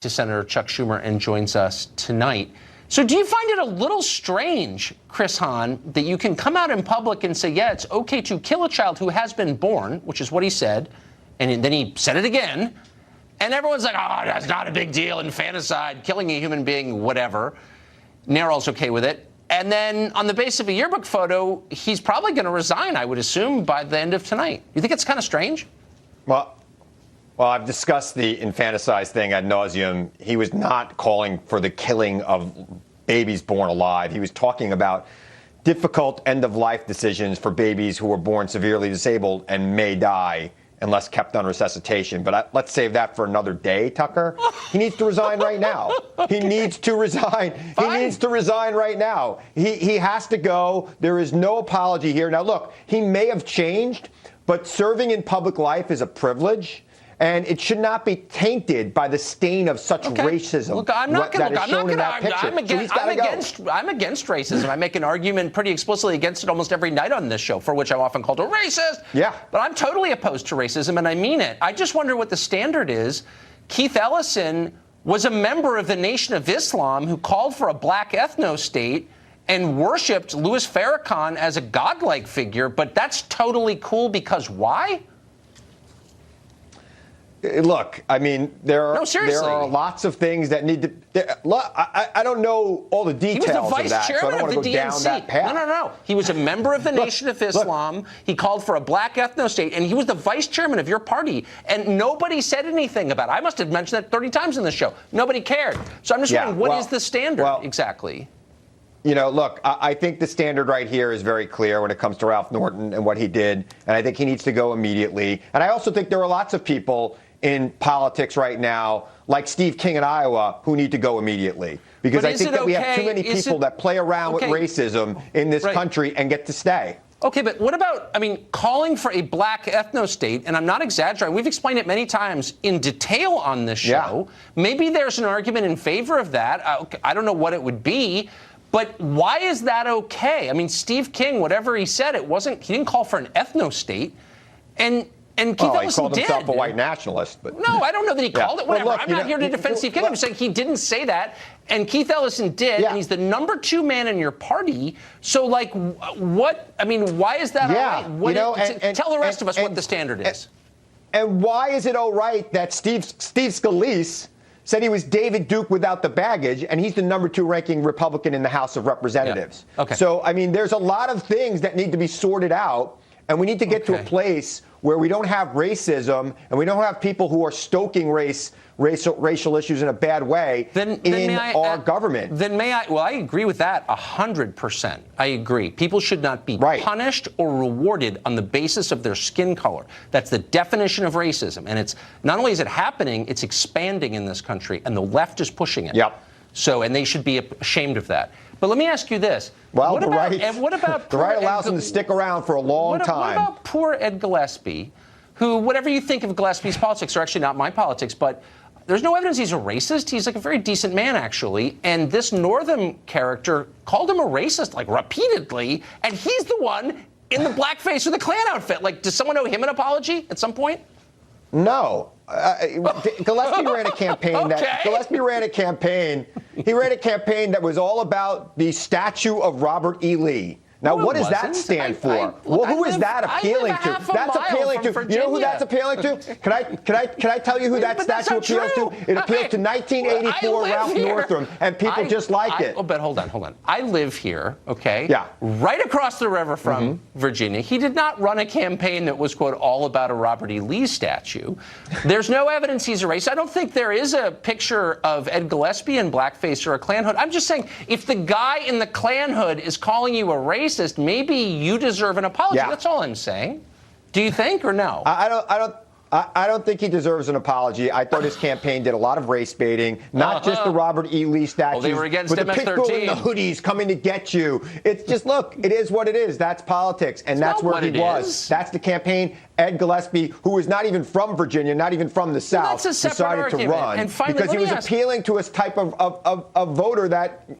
to Senator Chuck Schumer and joins us tonight. So do you find it a little strange, Chris Hahn, that you can come out in public and say, yeah, it's okay to kill a child who has been born, which is what he said, and then he said it again, and everyone's like, oh, that's not a big deal, infanticide, killing a human being, whatever. Narrow's okay with it. And then on the basis of a yearbook photo, he's probably going to resign, I would assume, by the end of tonight. You think it's kind of strange? Well, I've discussed the infanticide thing ad nauseum. He was not calling for the killing of babies born alive. He was talking about difficult end-of-life decisions for babies who were born severely disabled and may die unless kept on resuscitation. But let's save that for another day, Tucker. He needs to resign right now. He needs to resign. Fine. He needs to resign right now. He has to go. There is no apology here. Now, look, he may have changed, but serving in public life is a privilege. And it should not be tainted by the stain of such racism. Look, I'm against racism. I make an argument pretty explicitly against it almost every night on this show, for which I'm often called a racist. Yeah. But I'm totally opposed to racism, and I mean it. I just wonder what the standard is. Keith Ellison was a member of the Nation of Islam who called for a black ethnostate and worshipped Louis Farrakhan as a godlike figure, but that's totally cool because why? Look, I mean, there are lots of things that need to. I don't know all the details of that, so I don't want to go down that path. No. He was a member of the Nation of Islam. He called for a black ethnostate, and he was the vice chairman of your party. And nobody said anything about it. I must have mentioned that 30 times in the show. Nobody cared. So I'm just wondering, what is the standard exactly? You know, look, I think the standard right here is very clear when it comes to Ralph Norton and what he did, and I think he needs to go immediately. And I also think there are lots of people in politics right now, like Steve King in Iowa, who need to go immediately. Because I think that we have too many people that play around with racism in this country and get to stay. Okay, but what about, calling for a black ethnostate, and I'm not exaggerating, we've explained it many times in detail on this show. Yeah. Maybe there's an argument in favor of that. I don't know what it would be, but why is that okay? I mean, Steve King, whatever he said, he didn't call for an ethnostate, and Keith Ellison he called himself a white nationalist. But no, I don't know that he called it. Whatever. I'm not here to defend Steve King. I'm saying he didn't say that. And Keith Ellison did. And he's the number 2 man in your party. So, what? I mean, why is that all right? Tell the rest of us what the standard is. And why is it all right that Steve Scalise said he was David Duke without the baggage, and he's the number 2 ranking Republican in the House of Representatives? Yeah. Okay. So, I mean, there's a lot of things that need to be sorted out, and we need to get to a place where we don't have racism and we don't have people who are stoking racial issues in a bad way in our government. Well, I agree with that 100%. I agree. People should not be punished or rewarded on the basis of their skin color. That's the definition of racism. And it's not only is it happening, it's expanding in this country, and the left is pushing it. Yep. So, and they should be ashamed of that. But let me ask you this. Well, the right allows him to stick around for a long time. What about poor Ed Gillespie, who, whatever you think of Gillespie's politics, are actually not my politics, but there's no evidence he's a racist. He's like a very decent man, actually. And this Northam character called him a racist, repeatedly, and he's the one in the blackface with the Klan outfit. Does someone owe him an apology at some point? No. Gillespie ran a campaign Gillespie ran a campaign. He ran a campaign that was all about the statue of Robert E. Lee. Now, what does that stand for? Who is that appealing to? That's appealing to. You know who that's appealing to? Can I tell you who that statue appeals to? It appeals to 1984 Ralph Northam and people just like it. Oh, but hold on. I live here, okay? Yeah. Right across the river from Virginia. He did not run a campaign that was, quote, all about a Robert E. Lee statue. There's no evidence he's a racist. I don't think there is a picture of Ed Gillespie in blackface or a Klan hood. I'm just saying, if the guy in the Klan hood is calling you a racist, maybe you deserve an apology. Yeah. That's all I'm saying. Do you think or no? I don't think he deserves an apology. I thought his campaign did a lot of race baiting, not just the Robert E. Lee statues, they were against but the pitbull and the hoodies coming to get you. It's just, look, it is what it is. That's politics, and that's where he was. That's the campaign. Ed Gillespie, who is not even from Virginia, not even from the South, decided to run because he was appealing to a type of voter that